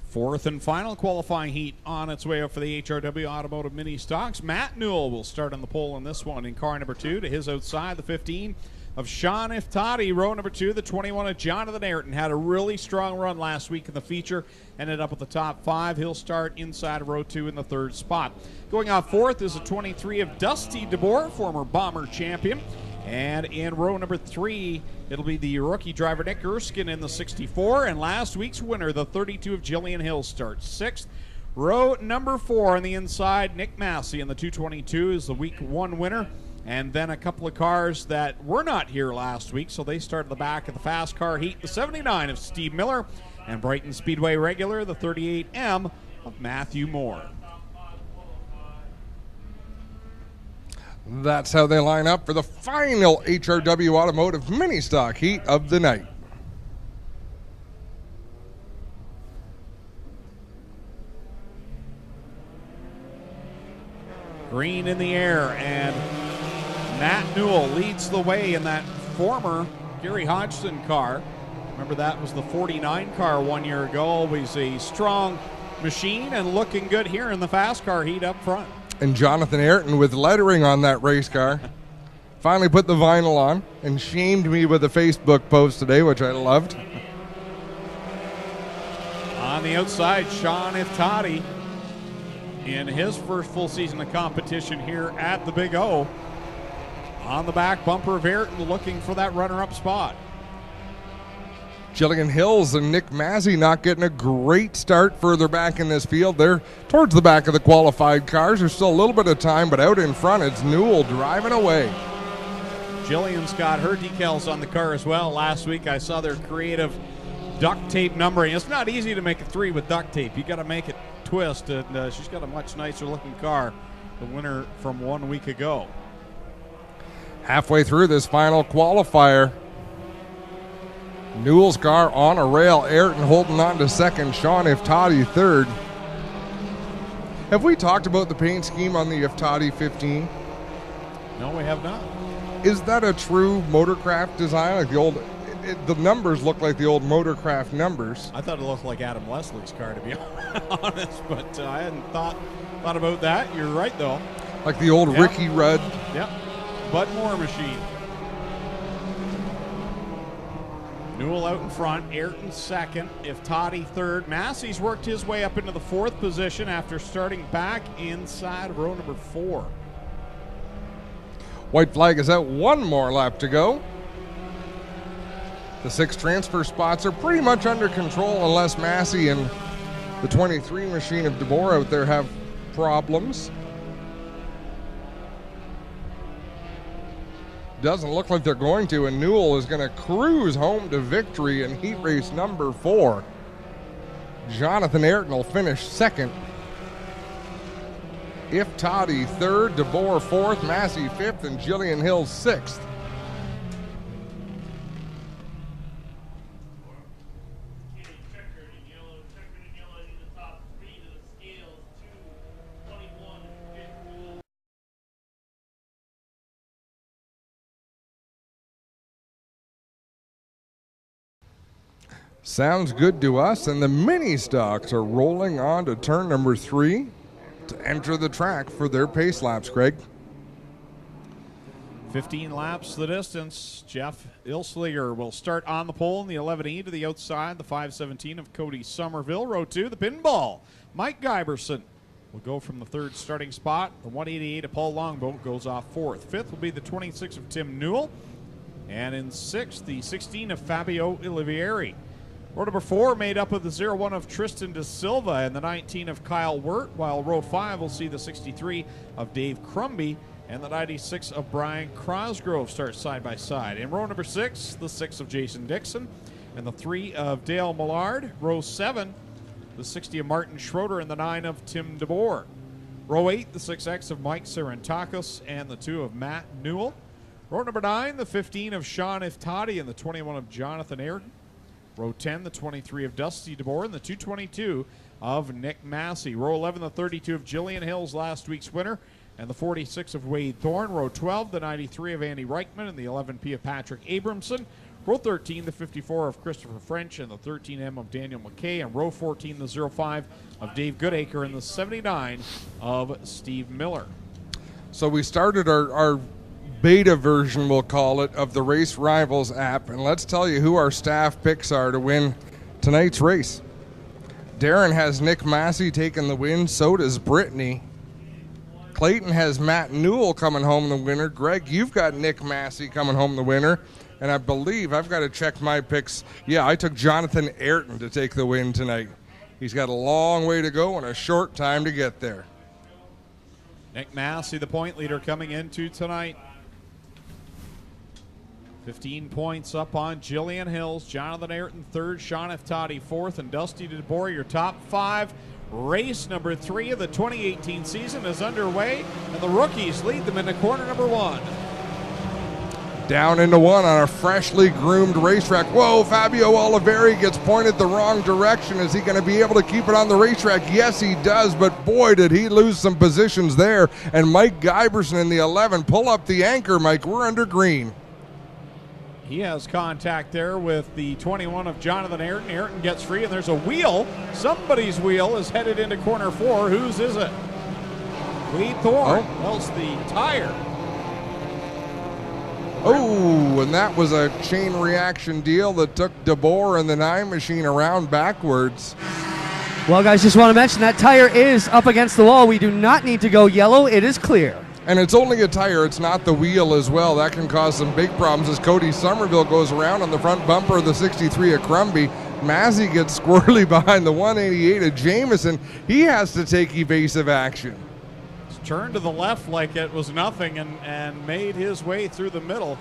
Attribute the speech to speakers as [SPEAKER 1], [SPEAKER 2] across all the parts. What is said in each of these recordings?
[SPEAKER 1] Fourth and final qualifying heat on its way up for the HRW Automotive Mini Stocks. Matt Newell will start on the pole in this one in car number 2. To his outside, the 15 of Sean Iftody. Row number 2, the 21 of Jonathan Ayrton. Had a really strong run last week in the feature. Ended up with the top 5. He'll start inside of row 2 in the 3rd spot. Going off 4th is the 23 of Dusty DeBoer, former Bomber champion. And in row number 3, it'll be the rookie driver Nick Erskine in the 64. And last week's winner, the 32 of Jillian Hill, starts 6th. Row number 4 on the inside, Nick Massey in the 222 is the week 1 winner. And then a couple of cars that were not here last week, so they start at the back of the fast car heat. The 79 of Steve Miller and Brighton Speedway regular, the 38M of Matthew Moore.
[SPEAKER 2] That's how they line up for the final HRW Automotive Mini Stock heat of the night.
[SPEAKER 1] Green in the air, and Matt Newell leads the way in that former Gary Hodgson car. Remember, that was the 49 car 1 year ago. Always a strong machine and looking good here in the fast car heat up front.
[SPEAKER 2] And Jonathan Ayrton with lettering on that race car. Finally put the vinyl on and shamed me with a Facebook post today, which I loved.
[SPEAKER 1] On the outside, Sean Iftody in his first full season of competition here at the Big O. On the back bumper of Ayrton, looking for that runner-up spot.
[SPEAKER 2] Jillian Hills and Nick Massey not getting a great start further back in this field. They're towards the back of the qualified cars. There's still a little bit of time, but out in front, it's Newell driving away.
[SPEAKER 1] Jillian's got her decals on the car as well. Last week I saw their creative duct tape numbering. It's not easy to make a 3 with duct tape. You got to make it twist, and she's got a much nicer looking car, the winner from 1 week ago.
[SPEAKER 2] Halfway through this final qualifier, Newell's car on a rail, Ayrton holding on to second, Sean Iftody third. Have we talked about the paint scheme on the Iftody 15?
[SPEAKER 1] No, we have not.
[SPEAKER 2] Is that a true Motorcraft design? Like the old, the numbers look like the old Motorcraft numbers.
[SPEAKER 1] I thought it looked like Adam Leslie's car, to be honest, but I hadn't thought about that. You're right, though.
[SPEAKER 2] Like the old
[SPEAKER 1] Yep.
[SPEAKER 2] Ricky Rudd.
[SPEAKER 1] Yep. Bud Moore machine. Newell out in front, Ayrton second, Iftody third. Massey's worked his way up into the 4th position after starting back inside of row number 4.
[SPEAKER 2] White flag is out, 1 more lap to go. The 6 transfer spots are pretty much under control unless Massey and the 23 machine of DeBoer out there have problems. Doesn't look like they're going to, and Newell is going to cruise home to victory in heat race number 4. Jonathan Ayrton will finish second. Iftody third, DeBoer 4th, Massey 5th, and Jillian Hill 6th. Sounds good to us, and the mini stocks are rolling on to turn number 3 to enter the track for their pace laps, Greg.
[SPEAKER 1] 15 laps the distance. Jeff Ilslinger will start on the pole in the 11E to the outside, the 517 of Cody Somerville. Row 2, the pinball. Mike Giberson will go from the 3rd starting spot. The 188 of Paul Longboat goes off 4th. 5th will be the 26 of Tim Newell. And in 6th, the 16 of Fabio Olivieri. Row number 4 made up of the 01 of Tristan De Silva and the 19 of Kyle Wirt, while row 5 will see the 63 of Dave Crumby and the 96 of Brian Crosgrove start side by side. In row number 6, the 6 of Jason Dixon and the 3 of Dale Millard. Row 7, the 60 of Martin Schroeder and the 9 of Tim DeBoer. Row 8, the 6X of Mike Sarantakos and the 2 of Matt Newell. Row number 9, the 15 of Sean Iftody and the 21 of Jonathan Ayrton. Row 10, the 23 of Dusty DeBoer and the 222 of Nick Massey. Row 11, the 32 of Jillian Hills, last week's winner, and the 46 of Wade Thorne. Row 12, the 93 of Andy Reichman and the 11P of Patrick Abramson. Row 13, the 54 of Christopher French, and the 13M of Daniel McKay, and row 14, the 05 of Dave Goodacre, and the 79 of Steve Miller.
[SPEAKER 2] So we started our beta version, we'll call it, of the Race Rivals app, and let's tell you who our staff picks are to win tonight's race. Darren has Nick Massey taking the win, so does Brittany. Clayton has Matt Newell coming home the winner. Greg, you've got Nick Massey coming home the winner. And I believe I've got to check my picks. Yeah, I took Jonathan Ayrton to take the win tonight. He's got a long way to go and a short time to get there.
[SPEAKER 1] Nick Massey, the point leader, coming into tonight. 15 points up on Jillian Hills. Jonathan Ayrton third, Sean Iftody fourth, and Dusty DeBoer your top five. Race number 3 of the 2018 season is underway, and the rookies lead them into corner number 1.
[SPEAKER 2] Down into one on a freshly groomed racetrack. Whoa, Fabio Oliveri gets pointed the wrong direction. Is he going to be able to keep it on the racetrack? Yes, he does, but boy, did he lose some positions there. And Mike Giberson in the 11. Pull up the anchor, Mike. We're under green.
[SPEAKER 1] He has contact there with the 21 of Jonathan Ayrton. Ayrton gets free, and there's a wheel. Somebody's wheel is headed into corner 4. Whose is it? Lee Thorne. Else the tire.
[SPEAKER 2] Oh, and that was a chain reaction deal that took DeBoer and the 9 machine around backwards.
[SPEAKER 3] Well, guys, just want to mention that tire is up against the wall. We do not need to go yellow. It is clear.
[SPEAKER 2] And it's only a tire. It's not the wheel as well. That can cause some big problems as Cody Somerville goes around on the front bumper of the 63 of Crumby. Massey gets squirrely behind the 188 of Jameson. He has to take evasive action.
[SPEAKER 1] Turned to the left like it was nothing and made his way through the middle,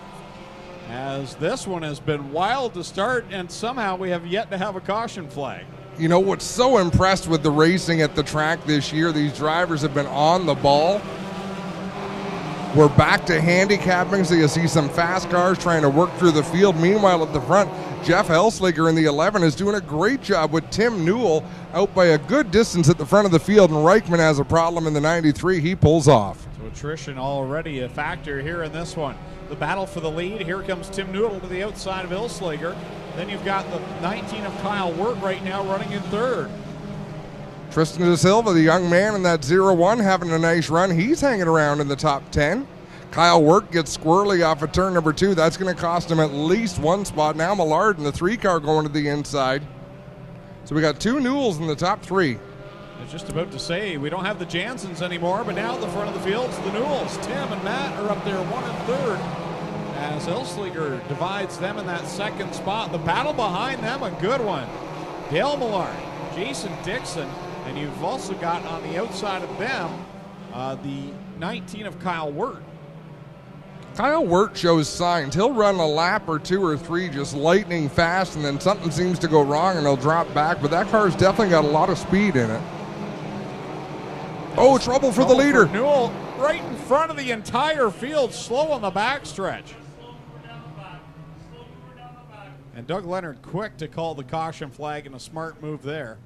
[SPEAKER 1] as this one has been wild to start, and somehow we have yet to have a caution flag.
[SPEAKER 2] You know what's so impressed with the racing at the track this year, these drivers have been on the ball. We're back to handicapping, so you see some fast cars trying to work through the field. Meanwhile, at the front, Jeff Elsliger in the 11 is doing a great job with Tim Newell out by a good distance at the front of the field, and Reichman has a problem in the 93. He pulls off.
[SPEAKER 1] So attrition already a factor here in this one. The battle for the lead. Here comes Tim Newell to the outside of Elsliger. Then you've got the 19 of Kyle Wirt right now running in third.
[SPEAKER 2] Tristan De Silva, the young man in that 0-1, having a nice run. He's hanging around in the top 10. Kyle Wirt gets squirrely off of turn number 2. That's going to cost him at least one spot. Now Millard in the 3 car going to the inside. So we got 2 Newells in the top 3.
[SPEAKER 1] I was just about to say, we don't have the Jansens anymore, but now at the front of the field, it's the Newells. Tim and Matt are up there 1 and 3rd as Elsliger divides them in that 2nd spot. The battle behind them, a good one. Dale Millard, Jason Dixon, and you've also got on the outside of them the 19 of Kyle Wirt.
[SPEAKER 2] Kyle Wirt shows signs. He'll run a lap or 2 or 3 just lightning fast, and then something seems to go wrong and he'll drop back, but that car's definitely got a lot of speed in it. Oh, trouble for the leader.
[SPEAKER 1] For Newell right in front of the entire field, slow on the backstretch. And Doug Leonard quick to call the caution flag, and a smart move there.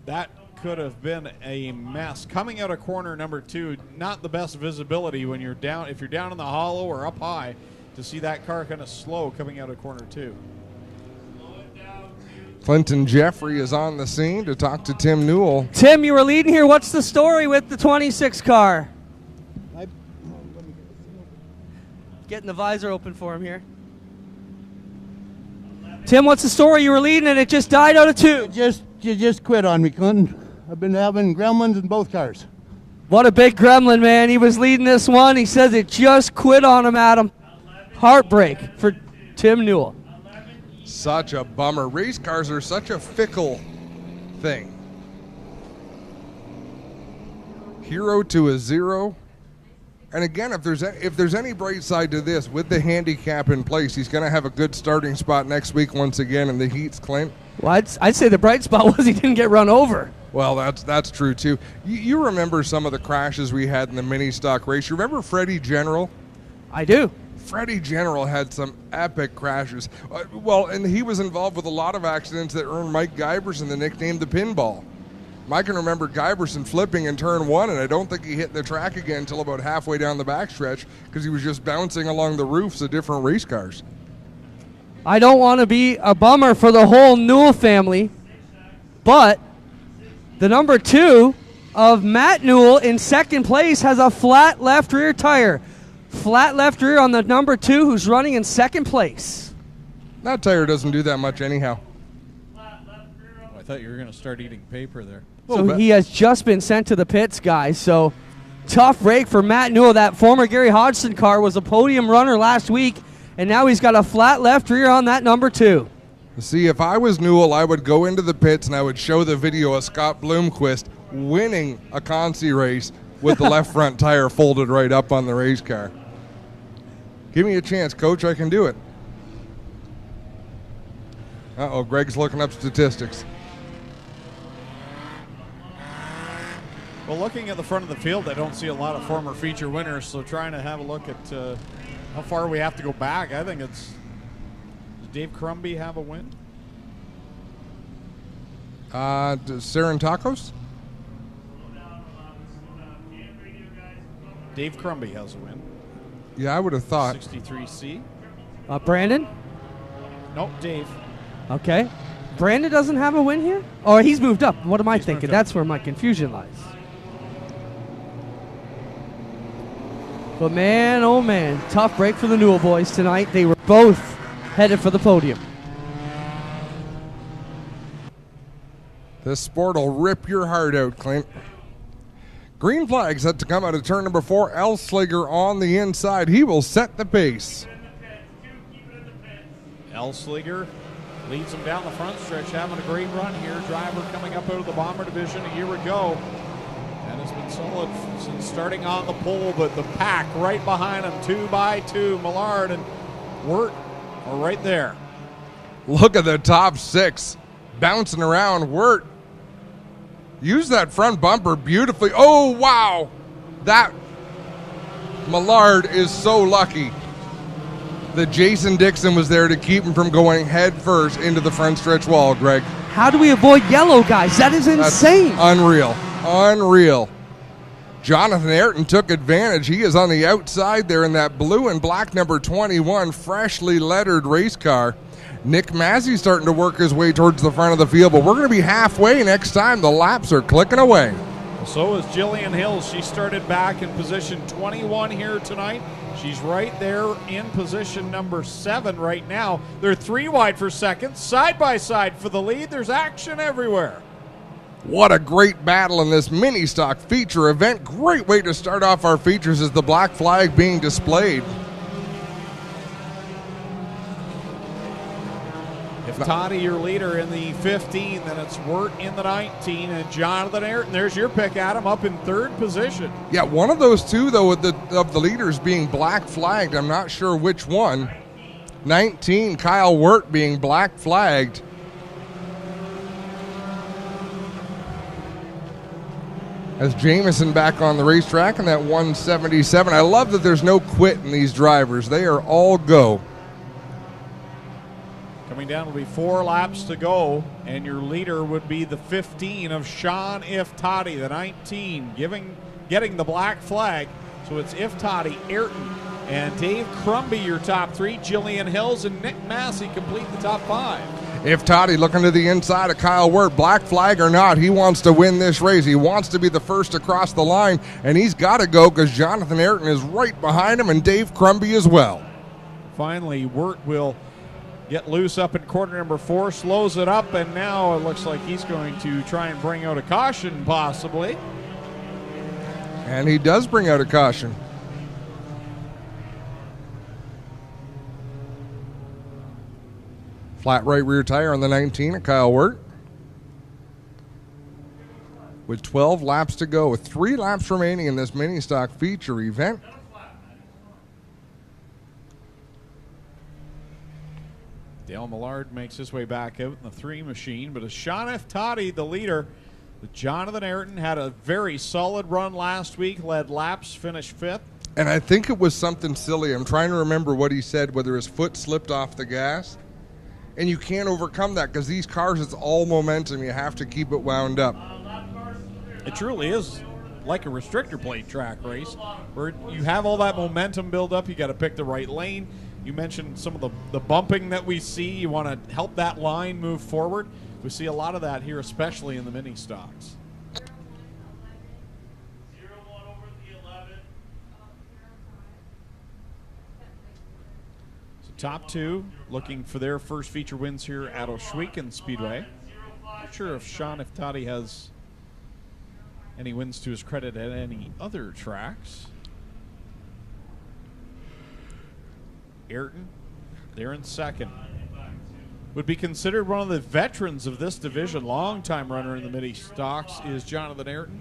[SPEAKER 1] That could have been a mess. Coming out of corner number 2, not the best visibility when you're down, if you're down in the hollow or up high, to see that car kind of slow coming out of corner 2.
[SPEAKER 2] Clinton Jeffrey is on the scene to talk to Tim Newell.
[SPEAKER 3] Tim, you were leading here. What's the story with the 26 car? Getting the visor open for him here. Tim, what's the story? You were leading and it just died out of 2.
[SPEAKER 4] You just quit on me, Clinton. I've been having gremlins in both cars.
[SPEAKER 3] What a big gremlin, man. He was leading this one. He says it just quit on him, Adam. Heartbreak for Tim Newell.
[SPEAKER 2] Such a bummer. Race cars are such a fickle thing. Hero to a 0. And again, if there's any bright side to this, with the handicap in place, he's going to have a good starting spot next week once again in the heats, Clint.
[SPEAKER 3] Well, I'd say the bright spot was he didn't get run over.
[SPEAKER 2] Well, that's true, too. You remember some of the crashes we had in the mini stock race. You remember Freddie General?
[SPEAKER 3] I do.
[SPEAKER 2] Freddie General had some epic crashes. And he was involved with a lot of accidents that earned Mike Giberson the nickname the Pinball. I can remember Giberson flipping in turn 1, and I don't think he hit the track again until about halfway down the backstretch because he was just bouncing along the roofs of different race cars.
[SPEAKER 3] I don't want to be a bummer for the whole Newell family, but the number 2 of Matt Newell in second place has a flat left rear tire. Flat left rear on the number 2 who's running in second place.
[SPEAKER 2] That tire doesn't do that much anyhow.
[SPEAKER 1] Oh, I thought you were going to start eating paper there.
[SPEAKER 3] So he has just been sent to the pits, guys. So tough break for Matt Newell. That former Gary Hodgson car was a podium runner last week, and now he's got a flat left rear on that number 2.
[SPEAKER 2] See, if I was Newell, I would go into the pits and I would show the video of Scott Bloomquist winning a Consi race with the left front tire folded right up on the race car. Give me a chance, Coach. I can do it. Uh-oh, Greg's looking up statistics.
[SPEAKER 1] Well, looking at the front of the field, I don't see a lot of former feature winners, so trying to have a look at how far we have to go back, I think it's... Does Dave Crumby have a win?
[SPEAKER 2] Does Tacos?
[SPEAKER 1] Dave Crumby has a win.
[SPEAKER 2] Yeah, I would have thought.
[SPEAKER 1] 63C.
[SPEAKER 3] Brandon?
[SPEAKER 1] Nope, Dave.
[SPEAKER 3] Okay. Brandon doesn't have a win here? Oh, he's moved up. What am I
[SPEAKER 1] He's
[SPEAKER 3] thinking?
[SPEAKER 1] moved up.
[SPEAKER 3] That's where my confusion lies. But man, oh man, tough break for the Newell boys tonight. They were both headed for the podium.
[SPEAKER 2] This sport will rip your heart out, Clint. Green flag set to come out of turn number 4. Elsliger on the inside. He will set the pace.
[SPEAKER 1] Elsliger leads him down the front stretch, having a great run here. Driver coming up out of the Bomber Division a year ago. And has been solid since starting on the pole, but the pack right behind him, 2 by 2. Millard and Wirt are right there.
[SPEAKER 2] Look at the top 6 bouncing around. Wirt use that front bumper beautifully. Oh, wow. That Millard is so lucky that Jason Dixon was there to keep him from going head first into the front stretch wall, Greg.
[SPEAKER 3] How do we avoid yellow, guys? That is insane.
[SPEAKER 2] That's unreal. Jonathan Ayrton took advantage. He is on the outside there in that blue and black number 21 freshly lettered race car. Nick Massey starting to work his way towards the front of the field, but we're going to be halfway next time. The laps are clicking away.
[SPEAKER 1] So is Jillian Hills. She started back in position 21 here tonight. She's right there in position number 7 right now. They're 3 wide for second, side by side for the lead. There's action everywhere.
[SPEAKER 2] What a great battle in this mini stock feature event. Great way to start off our features as the black flag being displayed.
[SPEAKER 1] Iftody, your leader in the 15, then it's Wirt in the 19, and Jonathan Ayrton, there's your pick, Adam, up in 3rd position.
[SPEAKER 2] Yeah, one of those two, though, of the leaders being black flagged. I'm not sure which one. 19, Kyle Wirt being black flagged. As Jamison back on the racetrack in that 177. I love that there's no quit in these drivers. They are all go.
[SPEAKER 1] Coming down will be 4 laps to go, and your leader would be the 15 of Sean Iftody, the 19 getting the black flag. So it's Iftody, Ayrton, and Dave Crumby, your top 3. Jillian Hills and Nick Massey complete the top 5.
[SPEAKER 2] Iftody looking to the inside of Kyle Wirt. Black flag or not, he wants to win this race. He wants to be the first across the line, and he's got to go because Jonathan Ayrton is right behind him and Dave Crumby as well.
[SPEAKER 1] Finally, Wirt will get loose up in corner number 4, slows it up, and now it looks like he's going to try and bring out a caution possibly.
[SPEAKER 2] And he does bring out a caution. Flat right rear tire on the 19 of Kyle Wirt. With 12 laps to go, with 3 laps remaining in this mini stock feature event.
[SPEAKER 1] Dale Millard makes his way back out in the 3 machine, but as Sean Iftody, the leader, with Jonathan Ayrton, had a very solid run last week, led laps, finished 5th.
[SPEAKER 2] And I think it was something silly. I'm trying to remember what he said, whether his foot slipped off the gas. And you can't overcome that because these cars, it's all momentum. You have to keep it wound up.
[SPEAKER 1] It truly is like a restrictor plate track race where you have all that momentum build up. You got to pick the right lane. You mentioned some of the bumping that we see. You want to help that line move forward. We see a lot of that here, especially in the mini stocks. So top two looking for their first feature wins here at Oshwegan Speedway. Not sure if Sean Iftody has any wins to his credit at any other tracks. Ayrton, they're in second. Would be considered one of the veterans of this division. Longtime runner in the mini stocks is Jonathan Ayrton.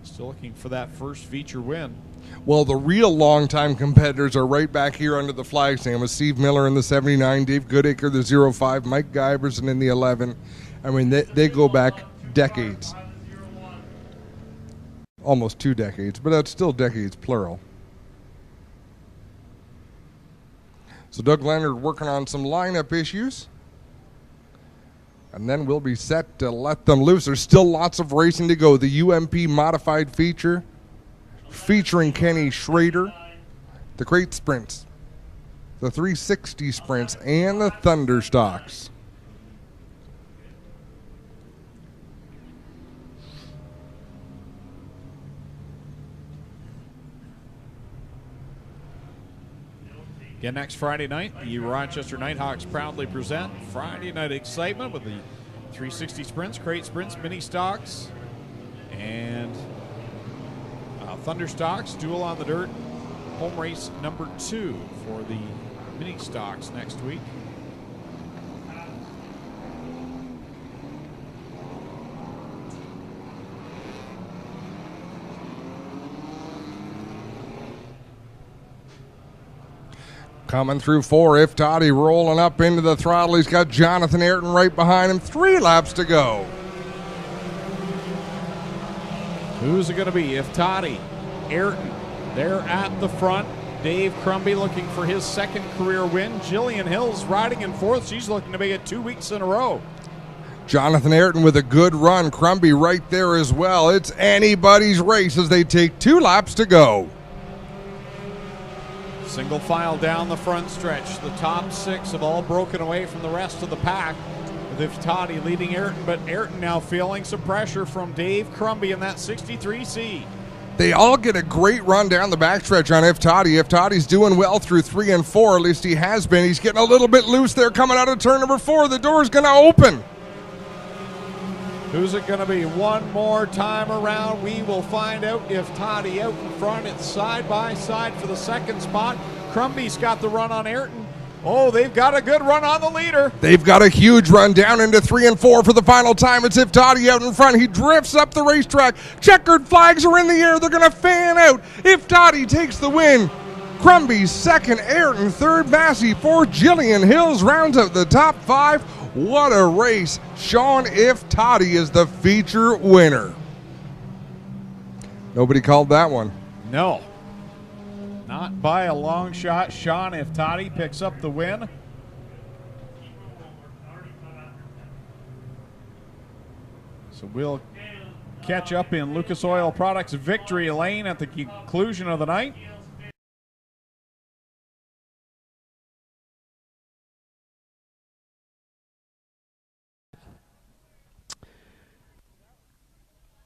[SPEAKER 1] Still looking for that first feature win.
[SPEAKER 2] Well, the real longtime competitors are right back here under the flag stand with Steve Miller in the 79, Dave Goodacre the 05, Mike Giberson in the 11. I mean, they go back decades. Almost 2 decades, but that's still decades, plural. So Doug Leonard working on some lineup issues. And then we'll be set to let them loose. There's still lots of racing to go. The UMP modified feature featuring Kenny Schrader, the crate sprints, the 360 sprints, and the Thunder stocks.
[SPEAKER 1] Again, next Friday night, the Rochester Nighthawks proudly present Friday Night Excitement with the 360 sprints, crate sprints, mini stocks, and Thunder stocks, duel on the dirt, home race number 2 for the mini stocks next week.
[SPEAKER 2] Coming through 4, Iftody rolling up into the throttle. He's got Jonathan Ayrton right behind him. 3 laps to go.
[SPEAKER 1] Who's it going to be? Iftody, Ayrton, they're at the front. Dave Crumby looking for his second career win. Jillian Hills riding in fourth. She's looking to make it 2 weeks in a row.
[SPEAKER 2] Jonathan Ayrton with a good run. Crumby right there as well. It's anybody's race as they take 2 laps to go.
[SPEAKER 1] Single file down the front stretch. The top 6 have all broken away from the rest of the pack, with Iftody leading Ayrton, but Ayrton now feeling some pressure from Dave Crumby in that 63C.
[SPEAKER 2] They all get a great run down the backstretch on Iftody. Iftody's doing well through 3 and 4, at least he has been. He's getting a little bit loose there coming out of turn number 4. The door's going to open.
[SPEAKER 1] Who's it going to be? One more time around. We will find out. Iftody out in front. It's side by side for the second spot. Crumby's got the run on Ayrton. Oh, they've got a good run on the leader.
[SPEAKER 2] They've got a huge run down into 3 and 4 for the final time. It's Iftody out in front. He drifts up the racetrack. Checkered flags are in the air. They're going to fan out. Iftody takes the win. Crumby second, Ayrton third, Massey fourth, Jillian Hills rounds out the top 5. What a race. Sean Iftody is the feature winner. Nobody called that one.
[SPEAKER 1] No. Not by a long shot. Sean Iftody picks up the win. So we'll catch up in Lucas Oil Products victory lane at the conclusion of the night.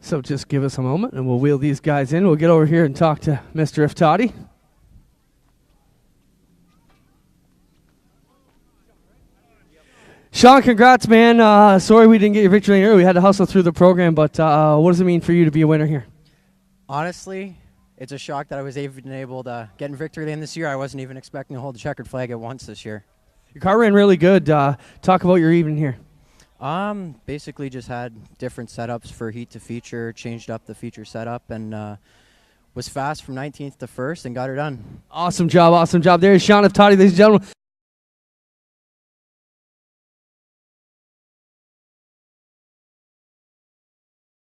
[SPEAKER 3] So just give us a moment and we'll wheel these guys in. We'll get over here and talk to Mr. Iftody. Sean, congrats, man. Sorry we didn't get your victory lane early. We had to hustle through the program, but what does it mean for you to be a winner here?
[SPEAKER 5] Honestly, it's a shock that I was even able to get in victory lane this year. I wasn't even expecting to hold the checkered flag at once this year.
[SPEAKER 3] Your car ran really good. Talk about your evening here.
[SPEAKER 5] Basically just had different setups for heat to feature, changed up the feature setup, and was fast from 19th to 1st and got her done.
[SPEAKER 3] Awesome job, awesome job. There's Sean Iftody, ladies and gentlemen.